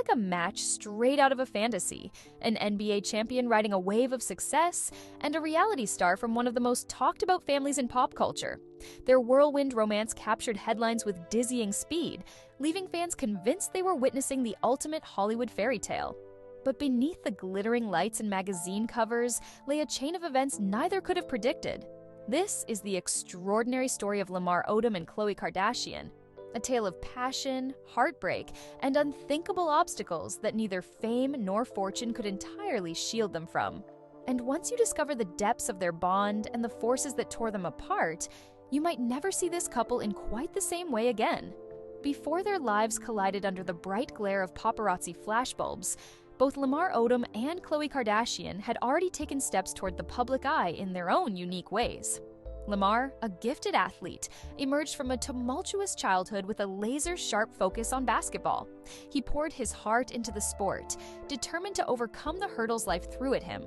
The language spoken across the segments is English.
like a match straight out of a fantasy, an NBA champion riding a wave of success, and a reality star from one of the most talked about families in pop culture. Their whirlwind romance captured headlines with dizzying speed, leaving fans convinced they were witnessing the ultimate Hollywood fairy tale. But beneath the glittering lights and magazine covers lay a chain of events neither could have predicted. This is the extraordinary story of Lamar Odom and Khloé Kardashian, a tale of passion, heartbreak, and unthinkable obstacles that neither fame nor fortune could entirely shield them from. And once you discover the depths of their bond and the forces that tore them apart, you might never see this couple in quite the same way again. Before their lives collided under the bright glare of paparazzi flashbulbs, both Lamar Odom and Khloé Kardashian had already taken steps toward the public eye in their own unique ways. Lamar, a gifted athlete, emerged from a tumultuous childhood with a laser-sharp focus on basketball. He poured his heart into the sport, determined to overcome the hurdles life threw at him.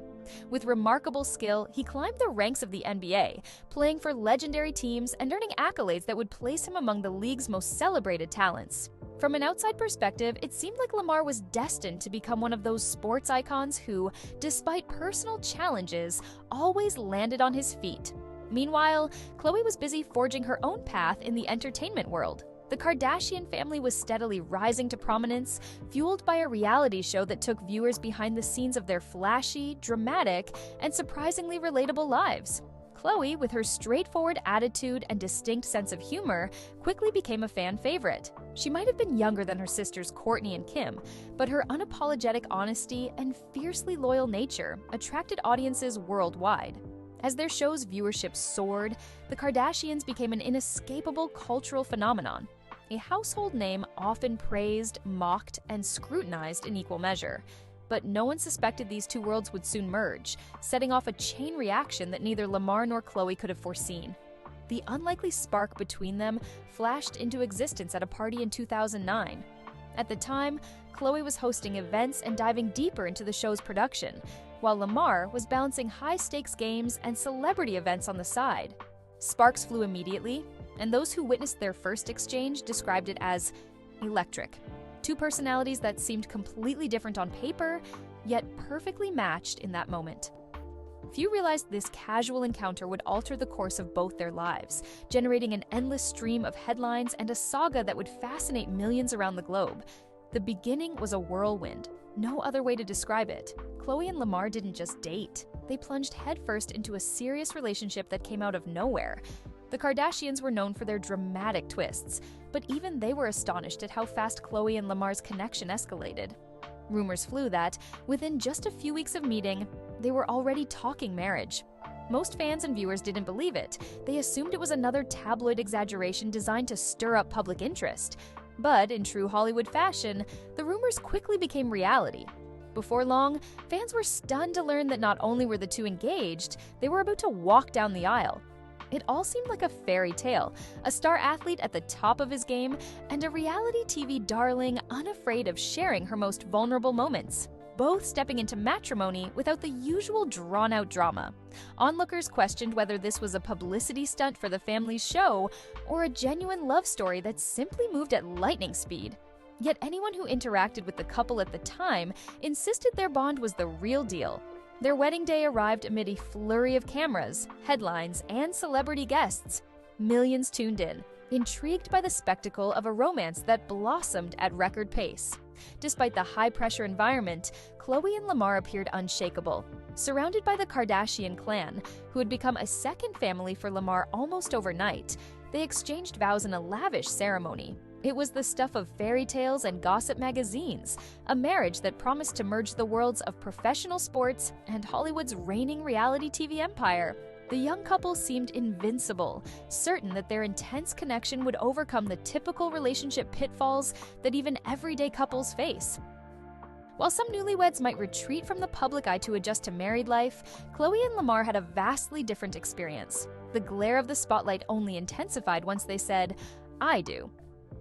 With remarkable skill, he climbed the ranks of the NBA, playing for legendary teams and earning accolades that would place him among the league's most celebrated talents. From an outside perspective, it seemed like Lamar was destined to become one of those sports icons who, despite personal challenges, always landed on his feet. Meanwhile, Khloé was busy forging her own path in the entertainment world. The Kardashian family was steadily rising to prominence, fueled by a reality show that took viewers behind the scenes of their flashy, dramatic, and surprisingly relatable lives. Khloé, with her straightforward attitude and distinct sense of humor, quickly became a fan favorite. She might have been younger than her sisters Kourtney and Kim, but her unapologetic honesty and fiercely loyal nature attracted audiences worldwide. As their show's viewership soared, the Kardashians became an inescapable cultural phenomenon, a household name often praised, mocked, and scrutinized in equal measure. But no one suspected these two worlds would soon merge, setting off a chain reaction that neither Lamar nor Khloé could have foreseen. The unlikely spark between them flashed into existence at a party in 2009. At the time, Khloé was hosting events and diving deeper into the show's production, while Lamar was balancing high-stakes games and celebrity events on the side. Sparks flew immediately, and those who witnessed their first exchange described it as electric. Two personalities that seemed completely different on paper, yet perfectly matched in that moment. Few realized this casual encounter would alter the course of both their lives, generating an endless stream of headlines and a saga that would fascinate millions around the globe. The beginning was a whirlwind. No other way to describe it. Khloé and Lamar didn't just date. They plunged headfirst into a serious relationship that came out of nowhere. The Kardashians were known for their dramatic twists, but even they were astonished at how fast Khloé and Lamar's connection escalated. Rumors flew that, within just a few weeks of meeting, they were already talking marriage. Most fans and viewers didn't believe it. They assumed it was another tabloid exaggeration designed to stir up public interest. But in true Hollywood fashion, the rumors quickly became reality. Before long, fans were stunned to learn that not only were the two engaged, they were about to walk down the aisle. It all seemed like a fairy tale, a star athlete at the top of his game, and a reality TV darling unafraid of sharing her most vulnerable moments, both stepping into matrimony without the usual drawn-out drama. Onlookers questioned whether this was a publicity stunt for the family's show or a genuine love story that simply moved at lightning speed. Yet anyone who interacted with the couple at the time insisted their bond was the real deal. Their wedding day arrived amid a flurry of cameras, headlines, and celebrity guests. Millions tuned in, intrigued by the spectacle of a romance that blossomed at record pace. Despite the high-pressure environment, Khloé and Lamar appeared unshakable. Surrounded by the Kardashian clan, who had become a second family for Lamar almost overnight, they exchanged vows in a lavish ceremony. It was the stuff of fairy tales and gossip magazines, a marriage that promised to merge the worlds of professional sports and Hollywood's reigning reality TV empire. The young couple seemed invincible, certain that their intense connection would overcome the typical relationship pitfalls that even everyday couples face. While some newlyweds might retreat from the public eye to adjust to married life, Khloé and Lamar had a vastly different experience. The glare of the spotlight only intensified once they said, "I do."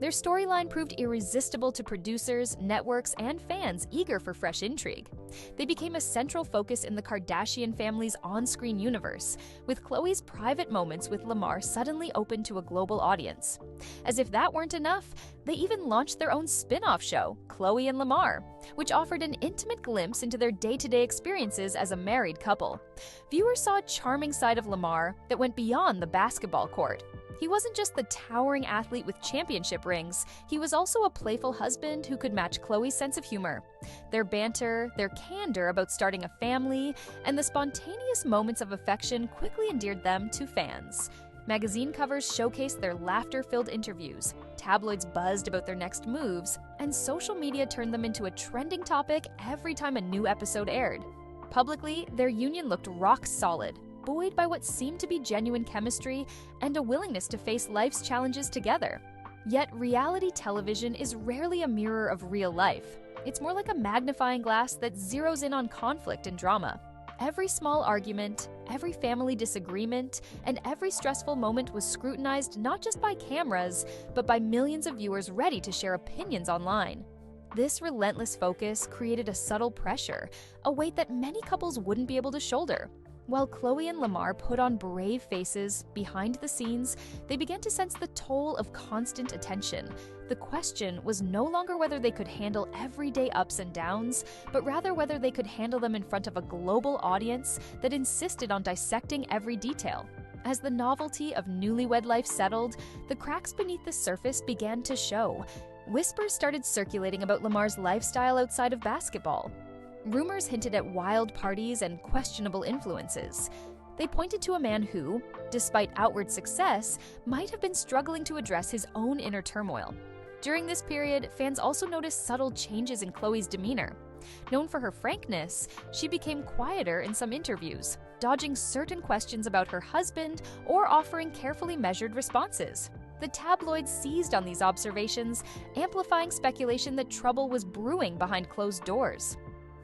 Their storyline proved irresistible to producers, networks, and fans eager for fresh intrigue. They became a central focus in the Kardashian family's on-screen universe, with Khloé's private moments with Lamar suddenly open to a global audience. As if that weren't enough, they even launched their own spin-off show, Khloé and Lamar, which offered an intimate glimpse into their day-to-day experiences as a married couple. Viewers saw a charming side of Lamar that went beyond the basketball court. He wasn't just the towering athlete with championship rings, he was also a playful husband who could match Khloé's sense of humor. Their banter, their candor about starting a family, and the spontaneous moments of affection quickly endeared them to fans. Magazine covers showcased their laughter-filled interviews, tabloids buzzed about their next moves, and social media turned them into a trending topic every time a new episode aired. Publicly, their union looked rock solid, buoyed by what seemed to be genuine chemistry and a willingness to face life's challenges together. Yet reality television is rarely a mirror of real life. It's more like a magnifying glass that zeroes in on conflict and drama. Every small argument, every family disagreement, and every stressful moment was scrutinized not just by cameras, but by millions of viewers ready to share opinions online. This relentless focus created a subtle pressure, a weight that many couples wouldn't be able to shoulder. While Khloé and Lamar put on brave faces behind the scenes, they began to sense the toll of constant attention. The question was no longer whether they could handle everyday ups and downs, but rather whether they could handle them in front of a global audience that insisted on dissecting every detail. As the novelty of newlywed life settled, the cracks beneath the surface began to show. Whispers started circulating about Lamar's lifestyle outside of basketball. Rumors hinted at wild parties and questionable influences. They pointed to a man who, despite outward success, might have been struggling to address his own inner turmoil. During this period, fans also noticed subtle changes in Khloé's demeanor. Known for her frankness, she became quieter in some interviews, dodging certain questions about her husband or offering carefully measured responses. The tabloids seized on these observations, amplifying speculation that trouble was brewing behind closed doors.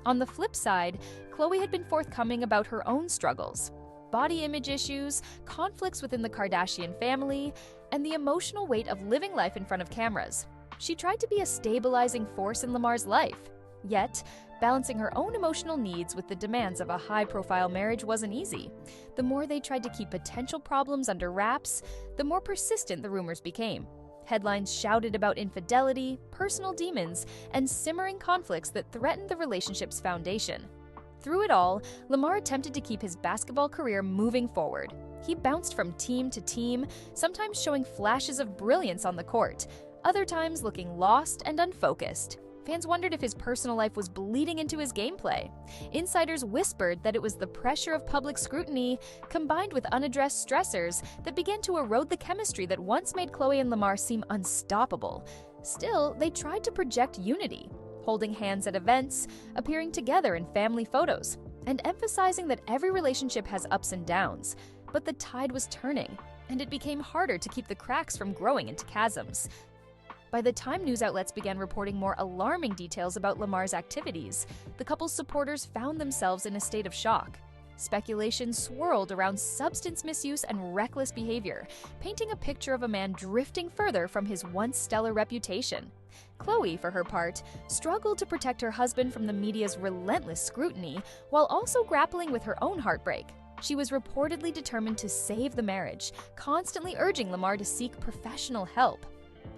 On the flip side, Khloé had been forthcoming about her own struggles. Body image issues, conflicts within the Kardashian family, and the emotional weight of living life in front of cameras. She tried to be a stabilizing force in Lamar's life. Yet, balancing her own emotional needs with the demands of a high-profile marriage wasn't easy. The more they tried to keep potential problems under wraps, the more persistent the rumors became. Headlines shouted about infidelity, personal demons, and simmering conflicts that threatened the relationship's foundation. Through it all, Lamar attempted to keep his basketball career moving forward. He bounced from team to team, sometimes showing flashes of brilliance on the court, other times looking lost and unfocused. Fans wondered if his personal life was bleeding into his gameplay. Insiders whispered that it was the pressure of public scrutiny, combined with unaddressed stressors, that began to erode the chemistry that once made Khloé and Lamar seem unstoppable. Still, they tried to project unity, holding hands at events, appearing together in family photos, and emphasizing that every relationship has ups and downs. But the tide was turning, and it became harder to keep the cracks from growing into chasms. By the time news outlets began reporting more alarming details about Lamar's activities, the couple's supporters found themselves in a state of shock. Speculation swirled around substance misuse and reckless behavior, painting a picture of a man drifting further from his once stellar reputation. Khloé, for her part, struggled to protect her husband from the media's relentless scrutiny, while also grappling with her own heartbreak. She was reportedly determined to save the marriage, constantly urging Lamar to seek professional help.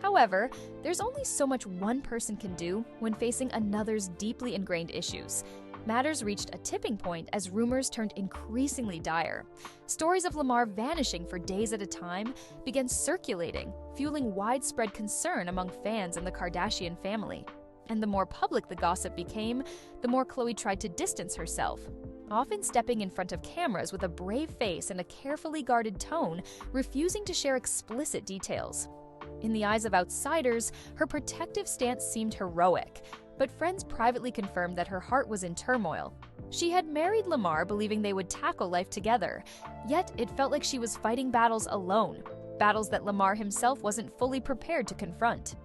However, there's only so much one person can do when facing another's deeply ingrained issues. Matters reached a tipping point as rumors turned increasingly dire. Stories of Lamar vanishing for days at a time began circulating, fueling widespread concern among fans and the Kardashian family. And the more public the gossip became, the more Khloé tried to distance herself, often stepping in front of cameras with a brave face and a carefully guarded tone, refusing to share explicit details. In the eyes of outsiders, her protective stance seemed heroic, but friends privately confirmed that her heart was in turmoil. She had married Lamar believing they would tackle life together, yet it felt like she was fighting battles alone, battles that Lamar himself wasn't fully prepared to confront.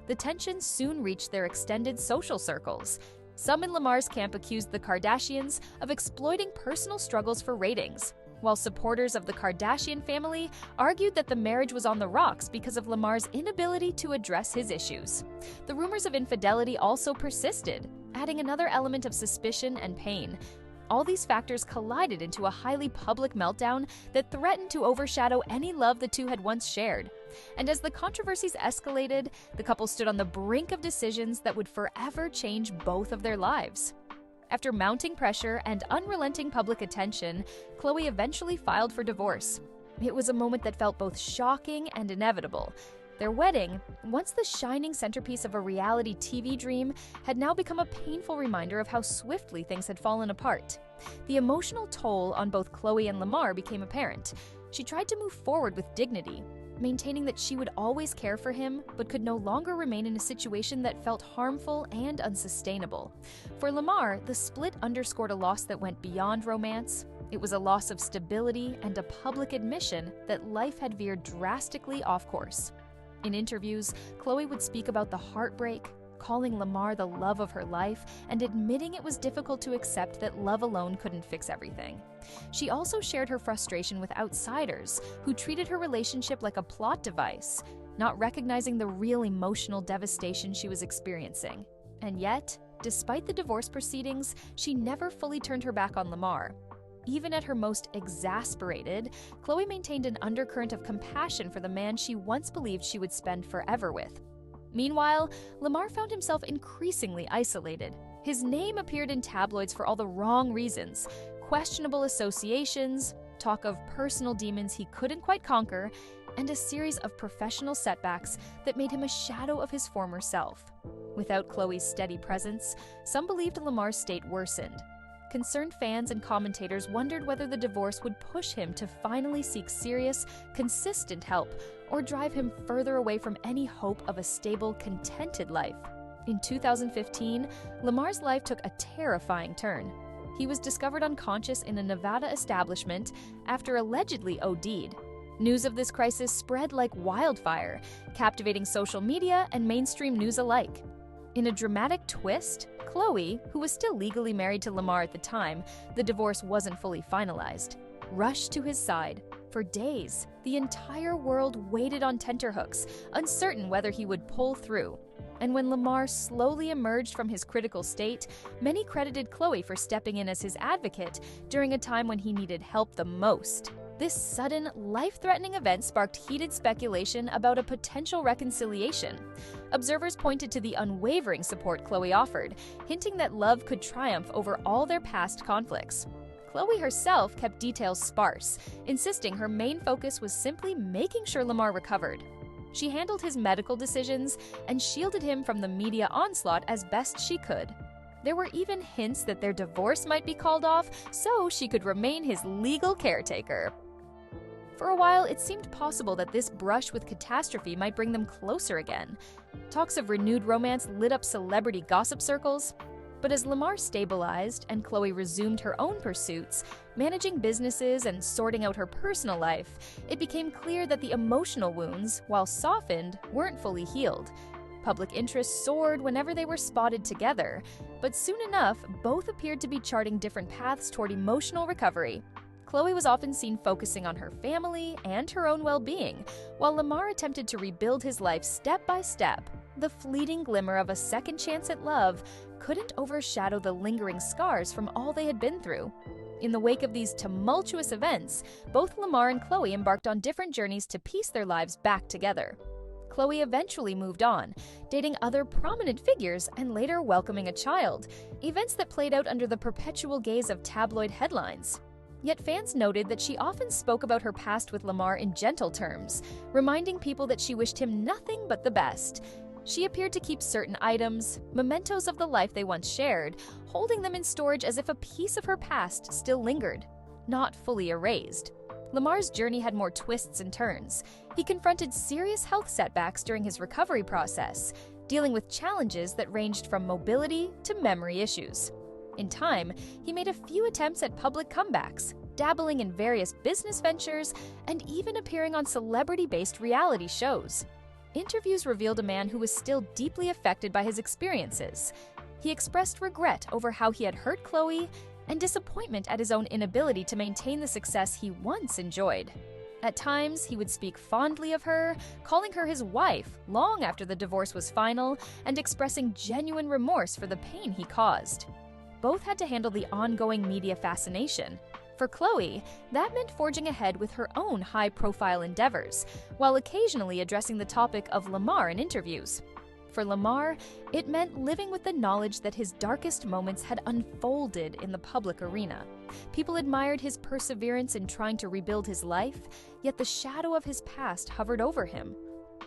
The tensions soon reached their extended social circles. Some in Lamar's camp accused the Kardashians of exploiting personal struggles for ratings. while supporters of the Kardashian family argued that the marriage was on the rocks because of Lamar's inability to address his issues. The rumors of infidelity also persisted, adding another element of suspicion and pain. All these factors collided into a highly public meltdown that threatened to overshadow any love the two had once shared. And as the controversies escalated, the couple stood on the brink of decisions that would forever change both of their lives. After mounting pressure and unrelenting public attention, Khloé eventually filed for divorce. It was a moment that felt both shocking and inevitable. Their wedding, once the shining centerpiece of a reality TV dream, had now become a painful reminder of how swiftly things had fallen apart. The emotional toll on both Khloé and Lamar became apparent. She tried to move forward with dignity, maintaining that she would always care for him, but could no longer remain in a situation that felt harmful and unsustainable. For Lamar, the split underscored a loss that went beyond romance. It was a loss of stability and a public admission that life had veered drastically off course. In interviews, Khloé would speak about the heartbreak, calling Lamar the love of her life, and admitting it was difficult to accept that love alone couldn't fix everything. She also shared her frustration with outsiders, who treated her relationship like a plot device, not recognizing the real emotional devastation she was experiencing. And yet, despite the divorce proceedings, she never fully turned her back on Lamar. Even at her most exasperated, Khloé maintained an undercurrent of compassion for the man she once believed she would spend forever with. Meanwhile, Lamar found himself increasingly isolated. His name appeared in tabloids for all the wrong reasons: questionable associations, talk of personal demons he couldn't quite conquer, and a series of professional setbacks that made him a shadow of his former self. Without Khloé's steady presence, some believed Lamar's state worsened. Concerned fans and commentators wondered whether the divorce would push him to finally seek serious, consistent help, or drive him further away from any hope of a stable, contented life. In 2015, Lamar's life took a terrifying turn. He was discovered unconscious in a Nevada establishment after allegedly OD'd. News of this crisis spread like wildfire, captivating social media and mainstream news alike. In a dramatic twist, Khloé, who was still legally married to Lamar at the time, the divorce wasn't fully finalized, rushed to his side. For days, the entire world waited on tenterhooks, uncertain whether he would pull through. And when Lamar slowly emerged from his critical state, many credited Khloé for stepping in as his advocate during a time when he needed help the most. This sudden, life-threatening event sparked heated speculation about a potential reconciliation. Observers pointed to the unwavering support Khloé offered, hinting that love could triumph over all their past conflicts. Khloé herself kept details sparse, insisting her main focus was simply making sure Lamar recovered. She handled his medical decisions and shielded him from the media onslaught as best she could. There were even hints that their divorce might be called off so she could remain his legal caretaker. For a while, it seemed possible that this brush with catastrophe might bring them closer again. Talks of renewed romance lit up celebrity gossip circles. But as Lamar stabilized and Khloé resumed her own pursuits, managing businesses and sorting out her personal life, it became clear that the emotional wounds, while softened, weren't fully healed. Public interest soared whenever they were spotted together, but soon enough, both appeared to be charting different paths toward emotional recovery. Khloé was often seen focusing on her family and her own well-being, while Lamar attempted to rebuild his life step by step. The fleeting glimmer of a second chance at love couldn't overshadow the lingering scars from all they had been through. In the wake of these tumultuous events, both Lamar and Khloé embarked on different journeys to piece their lives back together. Khloé eventually moved on, dating other prominent figures and later welcoming a child, events that played out under the perpetual gaze of tabloid headlines. Yet fans noted that she often spoke about her past with Lamar in gentle terms, reminding people that she wished him nothing but the best. She appeared to keep certain items, mementos of the life they once shared, holding them in storage as if a piece of her past still lingered, not fully erased. Lamar's journey had more twists and turns. He confronted serious health setbacks during his recovery process, dealing with challenges that ranged from mobility to memory issues. In time, he made a few attempts at public comebacks, dabbling in various business ventures, and even appearing on celebrity-based reality shows. Interviews revealed a man who was still deeply affected by his experiences. He expressed regret over how he had hurt Khloé and disappointment at his own inability to maintain the success he once enjoyed. At times, he would speak fondly of her, calling her his wife long after the divorce was final, and expressing genuine remorse for the pain he caused. Both had to handle the ongoing media fascination. For Khloé, that meant forging ahead with her own high-profile endeavors, while occasionally addressing the topic of Lamar in interviews. For Lamar, it meant living with the knowledge that his darkest moments had unfolded in the public arena. People admired his perseverance in trying to rebuild his life, yet the shadow of his past hovered over him.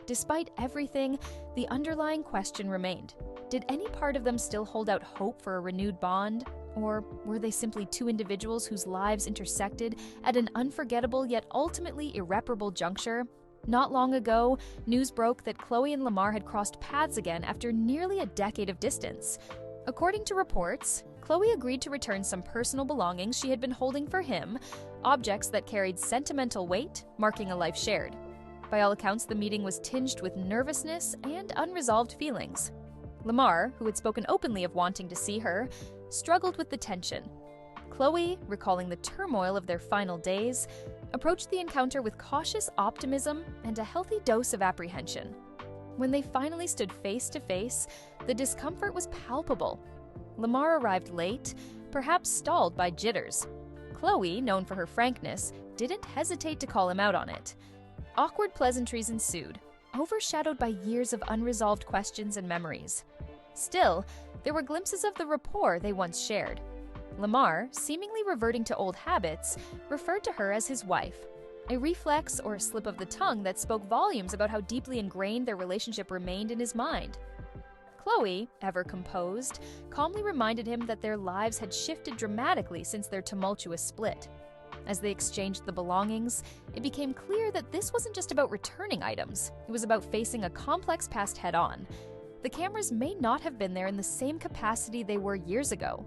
Despite everything, the underlying question remained. Did any part of them still hold out hope for a renewed bond? Or were they simply two individuals whose lives intersected at an unforgettable yet ultimately irreparable juncture? Not long ago, news broke that Khloé and Lamar had crossed paths again after nearly a decade of distance. According to reports, Khloé agreed to return some personal belongings she had been holding for him, objects that carried sentimental weight, marking a life shared. By all accounts, the meeting was tinged with nervousness and unresolved feelings. Lamar, who had spoken openly of wanting to see her, struggled with the tension. Khloé, recalling the turmoil of their final days, approached the encounter with cautious optimism and a healthy dose of apprehension. When they finally stood face to face, the discomfort was palpable. Lamar arrived late, perhaps stalled by jitters. Khloé, known for her frankness, didn't hesitate to call him out on it. Awkward pleasantries ensued, overshadowed by years of unresolved questions and memories. Still, there were glimpses of the rapport they once shared. Lamar, seemingly reverting to old habits, referred to her as his wife, a reflex or a slip of the tongue that spoke volumes about how deeply ingrained their relationship remained in his mind. Khloé, ever composed, calmly reminded him that their lives had shifted dramatically since their tumultuous split. As they exchanged the belongings, it became clear that this wasn't just about returning items, it was about facing a complex past head-on. The cameras may not have been there in the same capacity they were years ago,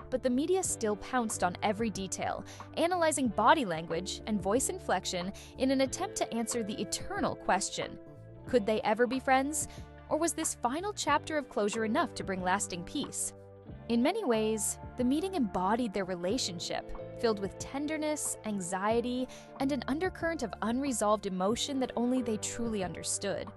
but the media still pounced on every detail, analyzing body language and voice inflection in an attempt to answer the eternal question: could they ever be friends? Or was this final chapter of closure enough to bring lasting peace? In many ways, the meeting embodied their relationship, filled with tenderness, anxiety, and an undercurrent of unresolved emotion that only they truly understood.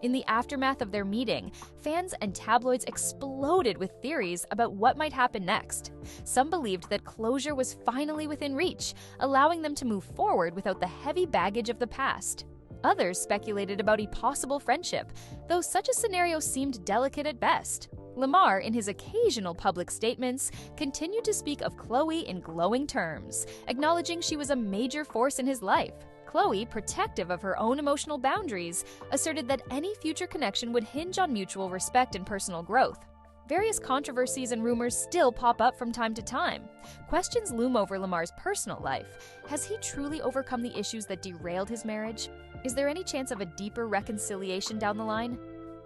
In the aftermath of their meeting, fans and tabloids exploded with theories about what might happen next. Some believed that closure was finally within reach, allowing them to move forward without the heavy baggage of the past. Others speculated about a possible friendship, though such a scenario seemed delicate at best. Lamar, in his occasional public statements, continued to speak of Khloé in glowing terms, acknowledging she was a major force in his life. Khloé, protective of her own emotional boundaries, asserted that any future connection would hinge on mutual respect and personal growth. Various controversies and rumors still pop up from time to time. Questions loom over Lamar's personal life. Has he truly overcome the issues that derailed his marriage? Is there any chance of a deeper reconciliation down the line?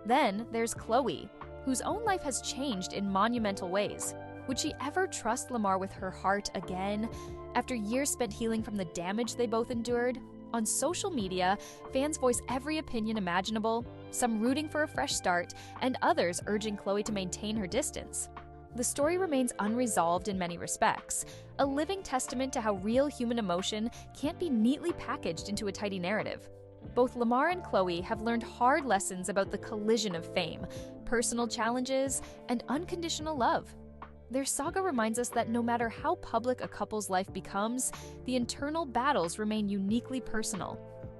Then there's Khloé, whose own life has changed in monumental ways. Would she ever trust Lamar with her heart again, after years spent healing from the damage they both endured? On social media, fans voice every opinion imaginable, some rooting for a fresh start, and others urging Khloé to maintain her distance. The story remains unresolved in many respects, a living testament to how real human emotion can't be neatly packaged into a tidy narrative. Both Lamar and Khloé have learned hard lessons about the collision of fame, personal challenges, and unconditional love. Their saga reminds us that no matter how public a couple's life becomes, the internal battles remain uniquely personal.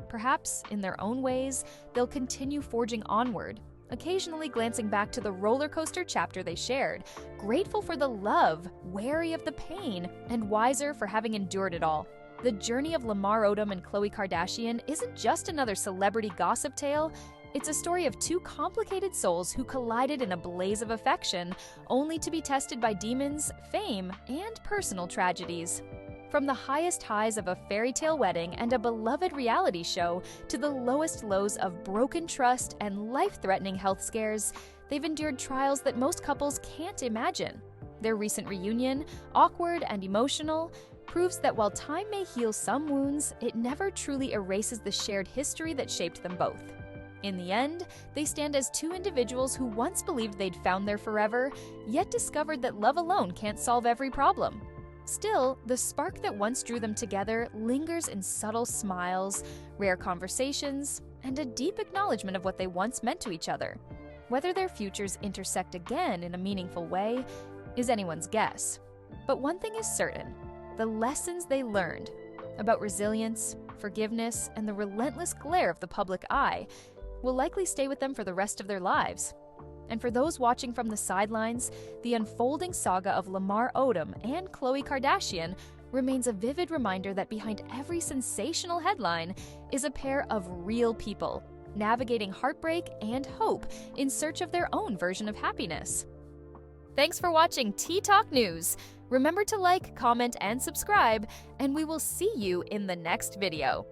Perhaps, in their own ways, they'll continue forging onward, occasionally glancing back to the roller coaster chapter they shared, grateful for the love, wary of the pain, and wiser for having endured it all. The journey of Lamar Odom and Khloé Kardashian isn't just another celebrity gossip tale. It's a story of two complicated souls who collided in a blaze of affection, only to be tested by demons, fame, and personal tragedies. From the highest highs of a fairy tale wedding and a beloved reality show to the lowest lows of broken trust and life-threatening health scares, they've endured trials that most couples can't imagine. Their recent reunion, awkward and emotional, proves that while time may heal some wounds, it never truly erases the shared history that shaped them both. In the end, they stand as two individuals who once believed they'd found their forever, yet discovered that love alone can't solve every problem. Still, the spark that once drew them together lingers in subtle smiles, rare conversations, and a deep acknowledgement of what they once meant to each other. Whether their futures intersect again in a meaningful way is anyone's guess. But one thing is certain: the lessons they learned about resilience, forgiveness, and the relentless glare of the public eye will likely stay with them for the rest of their lives. And for those watching from the sidelines, the unfolding saga of Lamar Odom and Khloé Kardashian remains a vivid reminder that behind every sensational headline is a pair of real people, navigating heartbreak and hope in search of their own version of happiness. Thanks for watching Tea Talk News. Remember to like, comment, and subscribe, and we will see you in the next video.